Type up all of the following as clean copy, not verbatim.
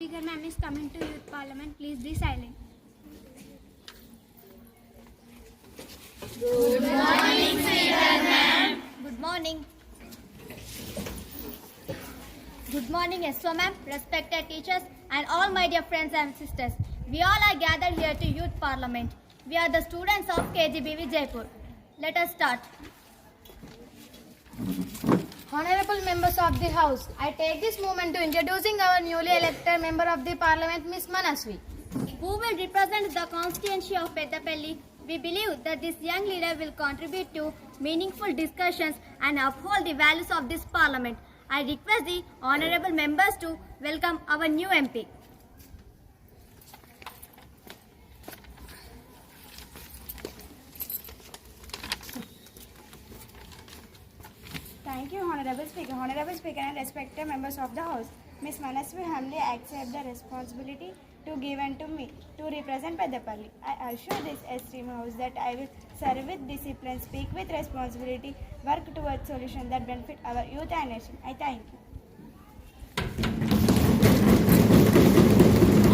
Speaker ma'am is coming to youth parliament. Please be silent. Good morning, Sridhar ma'am. Good morning. Good morning, SO ma'am, respected teachers, and all my dear friends and sisters. We all are gathered here to Youth Parliament. We are the students of KGBV Jaipur. Let us start. Honorable members of the House, I take this moment to introducing our newly elected member of the Parliament, Miss Manasvi. Who will represent the constituency of Pettapalli? We believe that this young leader will contribute to meaningful discussions and uphold the values of this Parliament. I request the honorable members to welcome our new MP. Thank you, Honorable Speaker. Honorable Speaker and respected members of the House, Miss Manasvi humbly accept the responsibility to given to me to represent Peddapalli. I assure this esteemed House that I will serve with discipline, speak with responsibility, work towards solutions that benefit our youth and nation. I thank you.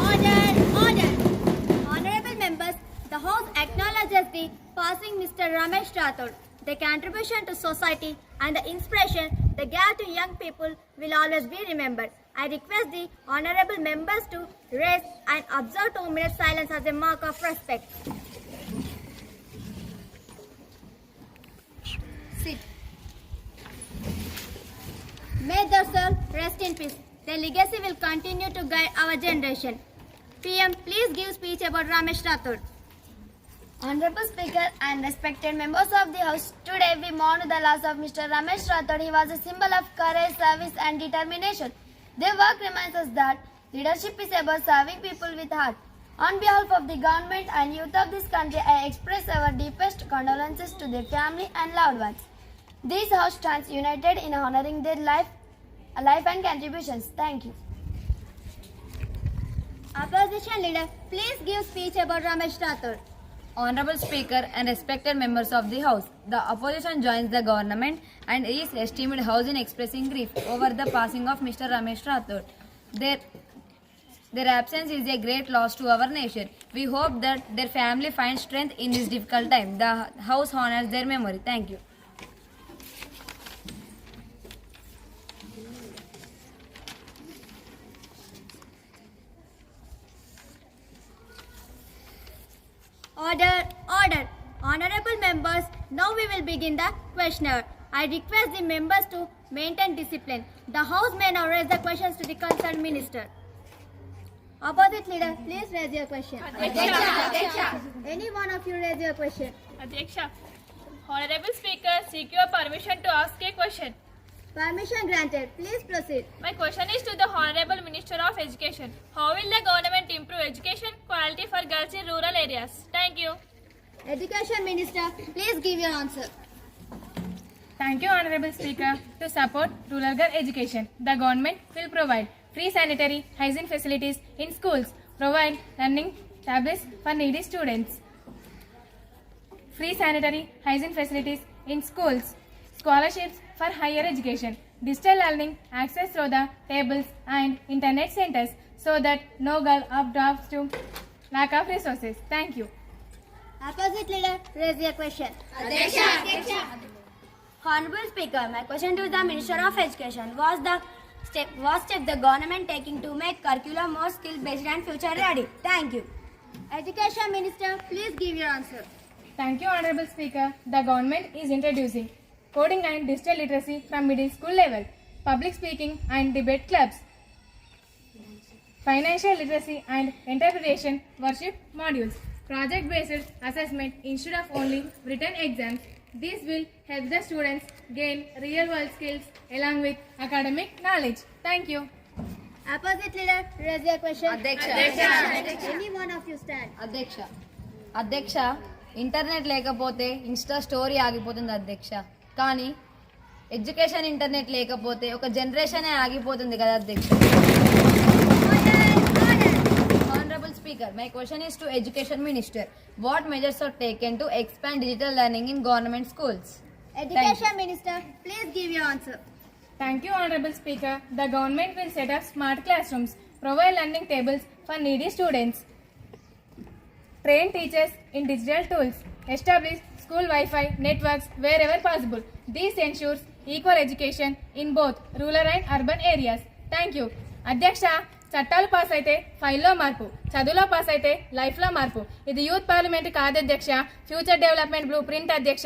Order! Honorable members, the House acknowledges the passing Mr. Ramesh Rathod. The contribution to society and the inspiration they gave to young people will always be remembered. I request the honorable members to rise and observe 2 minutes silence as a mark of respect. Sit. May their soul rest in peace. Their legacy will continue to guide our generation. PM, please give speech about Ramesh Rathod. Honorable Speaker and respected members of the House, today we mourn the loss of Mr. Ramesh Rathod. He was a symbol of courage, service and determination. Their work reminds us that leadership is about serving people with heart. On behalf of the government and youth of this country, I express our deepest condolences to their family and loved ones. This House stands united in honoring their life and contributions. Thank you. Opposition leader, please give speech about Ramesh Rathod. Honorable Speaker and respected members of the House, the opposition joins the government and is esteemed House in expressing grief over the passing of Mr. Ramesh Rathod. Their absence is a great loss to our nation. We hope that their family finds strength in this difficult time. The House honors their memory. Thank you. Order. Honorable members, now we will begin the questionnaire. I request the members to maintain discipline. The House may now raise the questions to the concerned minister. Opposite leader, please raise your question. Adhyaksha. Any one of you raise your question. Adhyaksha. Honorable Speaker, seek your permission to ask a question. Permission granted. Please proceed. My question is to the Honorable Minister of Education. How will the government improve education quality for girls in rural areas? Thank you. Education Minister, please give your answer. Thank you, Honorable Speaker. To support rural girl education, the government will provide free sanitary hygiene facilities in schools, provide learning tablets for needy students, free sanitary hygiene facilities in schools, scholarships for higher education, digital learning access through the tables and internet centers so that no girl drops to lack of resources. Thank you. Opposite leader, raise your question. Adhyaksha. Honorable Speaker, my question to the Minister of Education was step the government taking to make curriculum more skill-based and future-ready? Thank you. Education Minister, please give your answer. Thank you, Honorable Speaker. The government is introducing coding and digital literacy from middle school level, public speaking and debate clubs, financial literacy and interpretation workshop modules, project-based assessment instead of only written exams. This will help the students gain real-world skills along with academic knowledge. Thank you. Opposite leader, raise your question. Adhyaksha. Any one of you stand. అధ్యక్ష internet లేకపోతే Insta story ఆగిపోతుంది అధ్యక్ష. కానీ education internet లేకపోతే ఒక జనరేషనే ఆగిపోతుంది కదా అధ్యక్ష. Honorable Speaker, my question is to Education Minister. What measures are taken to expand digital learning in government schools? Education Minister, please give your answer. Thank you, Honorable Speaker. The government will set up smart classrooms provide learning tables for needy students, train teachers in digital tools, establish school Wi-Fi networks wherever possible. This ensures equal education in both rural and urban areas. Thank you. అధ్యక్ష, చట్టాలు pass అయితే ఫైల్లో మార్పు, చదువులో pass అయితే లైఫ్లో మార్పు. ఇది యూత్ పార్లమెంట్ కాదు అధ్యక్ష, ఫ్యూచర్ డెవలప్మెంట్ బ్లూ ప్రింట్ అధ్యక్ష.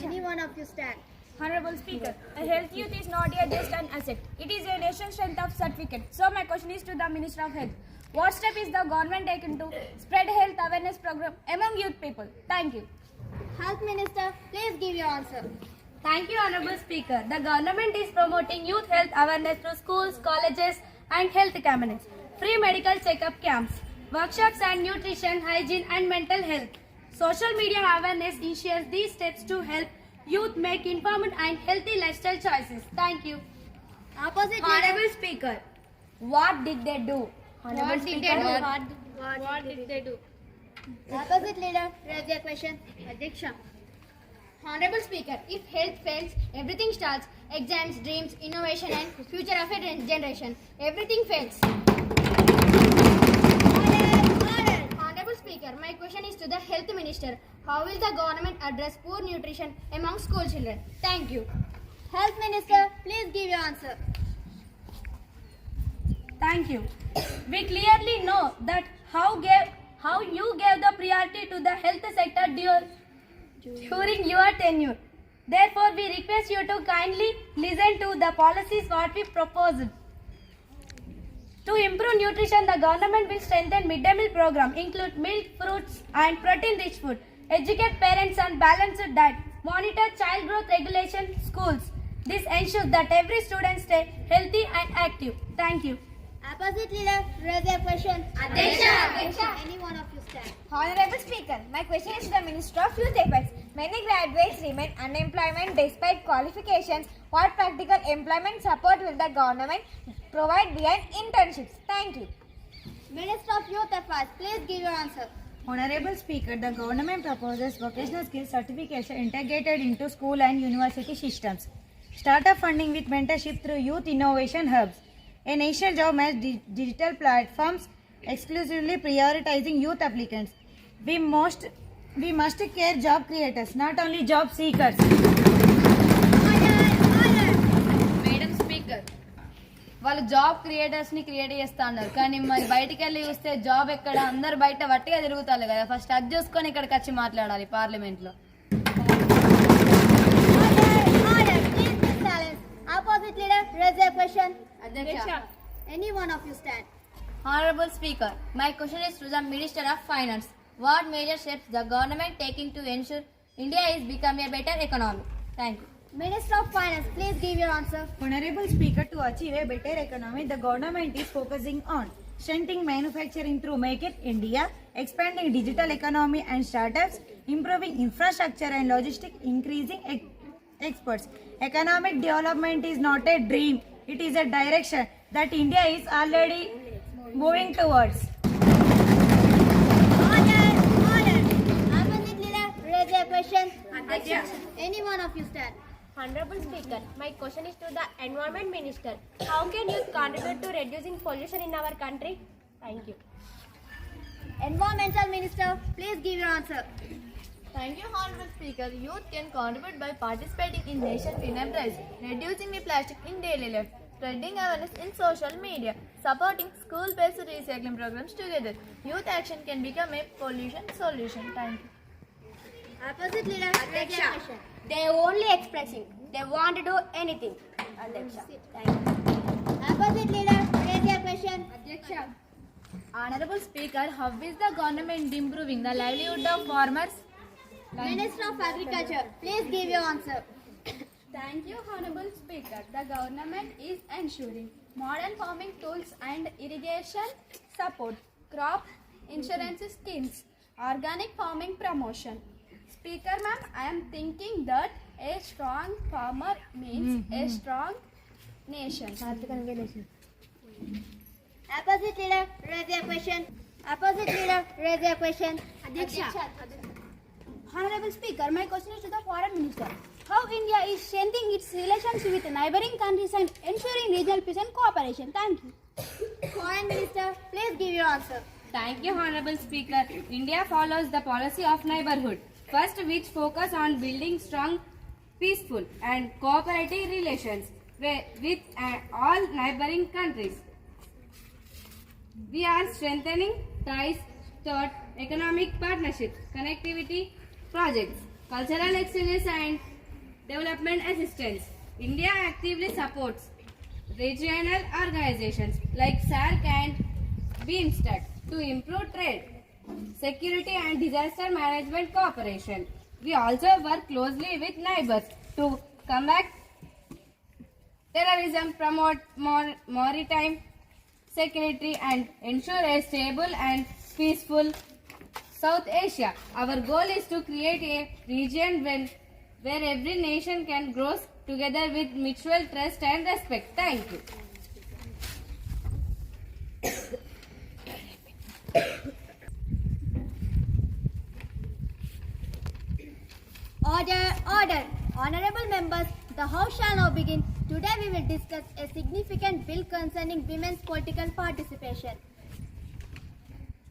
Any one of you stand. Honorable Speaker, a health youth is not a just an asset. It is a national strength of certificate. So my question is to the Minister of Health. What step is the government taken to spread health awareness program among youth people? Thank you. Health Minister, please give your answer. Thank you, Honorable Speaker. The government is promoting youth health awareness through schools, colleges, and health cabinets, free medical checkup camps, workshops and nutrition, hygiene, and mental health. Social media awareness ensures these steps to help youth make informed and healthy lifestyle choices. Thank you. Opposite Honorable Speaker, what did they do? What did they do? What did they do? Opposite leader, raise your question. Adhiksha. Honorable Speaker, if health fails, everything starts. Exams, dreams, innovation and future of a generation. Everything fails. Order. Honorable Speaker, my question is to the Health Minister. How will the government address poor nutrition among school children? Thank you. Health Minister, please give your answer. Thank you. We clearly know that how you gave the priority to the health sector during your tenure. Therefore, we request you to kindly listen to the policies what we proposed. To improve nutrition, the government will strengthen midday meal program, include milk, fruits and protein-rich food, educate parents on balanced diet, monitor child growth regulation schools. This ensures that every student stay healthy and active. Thank you. Opposite leader, raise your question. Adhiksha. Any one of you stand. Honorable Speaker, my question is to the Minister of Youth Affairs. Many graduates remain unemployment despite qualifications. What practical employment support will the government provide beyond internships? Thank you. Minister of Youth Affairs, please give your answer. Honorable Speaker, the government proposes vocational skills certification integrated into school and university systems. Startup funding with mentorship through youth innovation hubs. A national job match digital platforms exclusively prioritizing youth applicants. We must care job creators, not only job seekers. Madam speaker, వాళ్ళు job క్రియేటర్స్ని create చేస్తా అన్నారు, కానీ మరి బయటికి వెళ్ళి చూస్తే job ఎక్కడ, అందరు బయట వట్టిగా తిరుగుతారు కదా. ఫస్ట్ అది చూసుకొని ఇక్కడికి వచ్చి మాట్లాడాలి పార్లమెంట్లో. Order. Please be silent. Opposite leader, raise your question. అధ్యక్ష. Any one of you stand. Honorable Speaker, my question is to the Minister of Finance. What major steps the government taking to ensure India is becoming a better economy? Thank you. Minister of Finance, please give your answer. Honorable Speaker, to achieve a better economy, the government is focusing on strengthening manufacturing through Make in India, expanding digital economy and startups, improving infrastructure and logistics, increasing exports. Economic development is not a dream, it is a direction that India is already moving towards. Order. Opposite leader, raise your question. Any one of you stand. Honorable Speaker, my question is to the Environment Minister. How can youth contribute to reducing pollution in our country? Thank you. Environmental Minister, please give your answer. Thank you, Honorable Speaker. Youth can contribute by participating in nation cleanup drives, reducing the plastic in daily life, spreading awareness in social media, supporting school-based recycling programs together. Youth action can become a pollution solution. Thank you. Opposite leader, raise your question. They are only expressing. They want to do anything. Thank you. Opposite leader, raise your question. Honorable Speaker, how is the government improving the livelihood of farmers? Minister of Agriculture, please give your answer. Thank you, Honorable Speaker. The government is ensuring modern farming tools and irrigation support, crop insurance schemes, organic farming promotion. Speaker ma'am, I am thinking that a strong farmer means a strong nation. Opposite leader, raise your question. Opposite leader, raise your question. Honorable Speaker, my question is to the Foreign Minister. how India is strengthening its relations with neighboring countries and ensuring regional peace and cooperation. Thank you. Foreign Minister, please give your answer. Thank you, Honorable Speaker. India follows the policy of neighborhood, first which focus on building strong, peaceful and cooperative relations with all neighboring countries. We are strengthening ties toward economic partnerships, connectivity projects, cultural exchanges and development assistance. India actively supports regional organizations like SAARC and BIMSTEC to improve trade, security and disaster management cooperation. We also work closely with neighbors to combat terrorism, promote maritime security and ensure a stable and peaceful South Asia. Our goal is to create a region where every nation can grow together with mutual trust and respect. Thank you. Order, order. Honorable members, the House shall now begin. Today we will discuss a significant bill concerning women's political participation.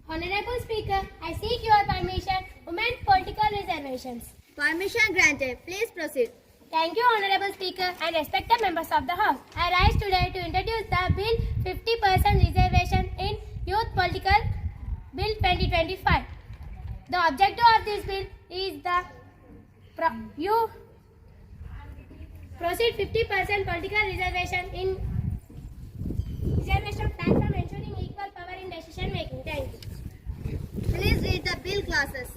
Honorable Speaker, I seek your permission. Women's political reservations. Permission granted. Please proceed. Thank you, Honorable Speaker and respected members of the House. I rise today to introduce the Bill 50% Reservation in Youth Political Bill 2025. The objective of this bill is you proceed 50% political reservation in reservation of time from ensuring equal power in decision making. Thank you. Please read the bill classes.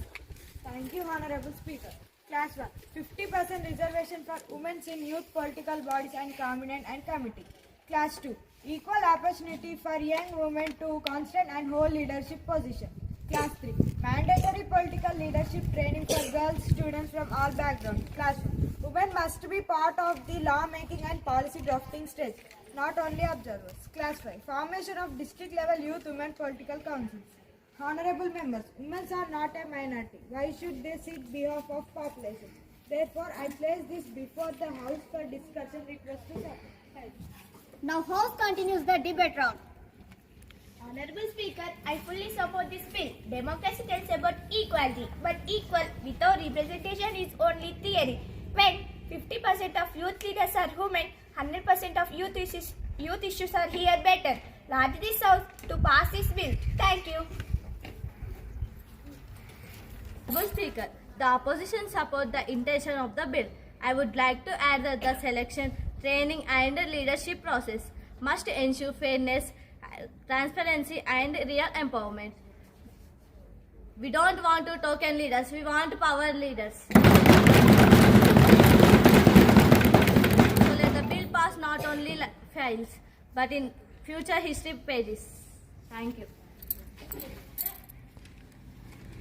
Thank you, Honorable Speaker. Class 1. 50% reservation for women in youth political bodies and cabinet and committee. Class 2. Equal opportunity for young women to constant and hold leadership position. Class 3. Mandatory political leadership training for girls students from all backgrounds. Class 4. Women must be part of the law making and policy drafting stage, not only observers. Class 5. Formation of district level youth women political councils. Honorable members, women are not a minority. Why should they seek behalf of population? Therefore, I place this before the House for discussion. Request to support. Now House continues the debate round. Honorable Speaker, I fully support this bill. Democracy tells about equality, but equal without representation is only theory. When 50% of youth leaders are women, 100% of youth issues are here better. Large this House to pass this bill. Thank you. Honorable Speaker, the opposition support the intention of the bill. I would like to add that the selection, training and leadership process must ensure fairness, transparency and real empowerment. We don't want to token leaders, we want power leaders. So let the bill pass not only files but in future history pages. Thank you.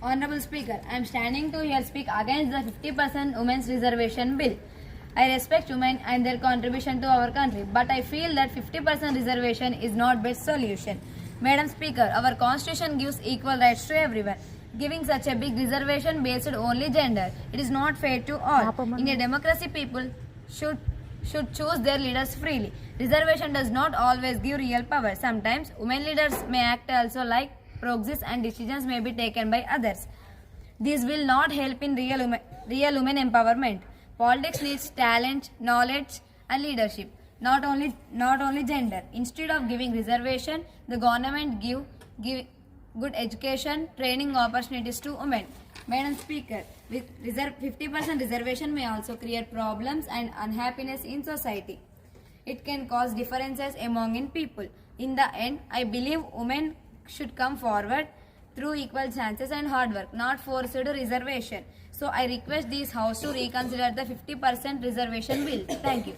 Honorable Speaker, I am standing to here speak against the 50% Women's Reservation Bill. I respect women and their contribution to our country, but I feel that 50% reservation is not best solution. Madam Speaker, our constitution gives equal rights to everyone. Giving such a big reservation based only gender, it is not fair to all. In a democracy, people should choose their leaders freely. Reservation does not always give real power. Sometimes women leaders may act also like proxies and decisions may be taken by others. This will not help in real women empowerment. Politics needs talent, knowledge and leadership, not only gender. Instead of giving reservation, the government give good education, training opportunities to women. Madam Speaker, with 50% reservation may also create problems and unhappiness in society. It can cause differences among people. In the end, I believe women should come forward through equal chances and hard work, not forced reservation. So I request this House to reconsider the 50% reservation bill. Thank you.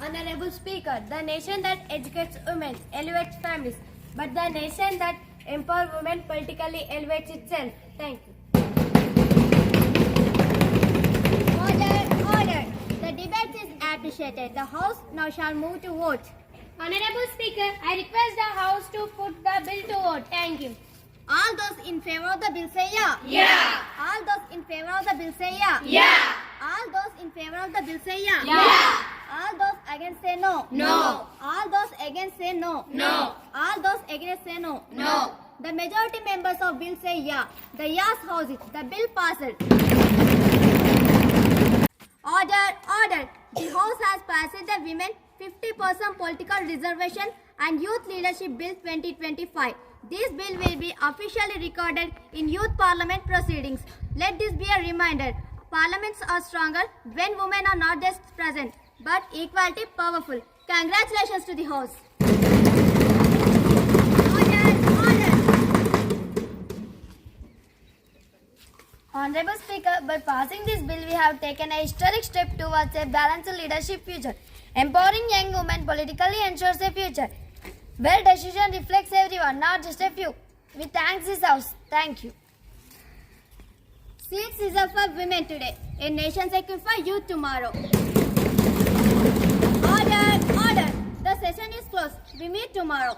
Honorable Speaker, the nation that educates women elevates families, but the nation that empowers women politically elevates itself. Thank you. Order. The debate is appreciated. The House now shall move to vote. Honorable Speaker, I request the House to put the bill to vote. Thank you. All those in favor of the bill say yeah. Yeah. All those in favor of the bill say yeah. Yeah. All those in favor of the bill say yeah. Yeah. All those against say no. No. All those against say no. No. All those against say no. No. The majority members of bill say yeah. The yes house it. The bill passed. Order. The House has passed the Women 50% Political Reservation and Youth Leadership Bill 2025. This bill will be officially recorded in Youth Parliament proceedings. Let this be a reminder. Parliaments are stronger when women are not just present, but equality powerful. Congratulations to the House. Honorable Speaker, by passing this bill, we have taken a historic step towards a balanced leadership future. Empowering young women politically ensures a future where decision reflects everyone, not just a few. We thank this House. Thank you. Seats reserved for women today. A nation secure for youth tomorrow. Order. The session is closed. We meet tomorrow.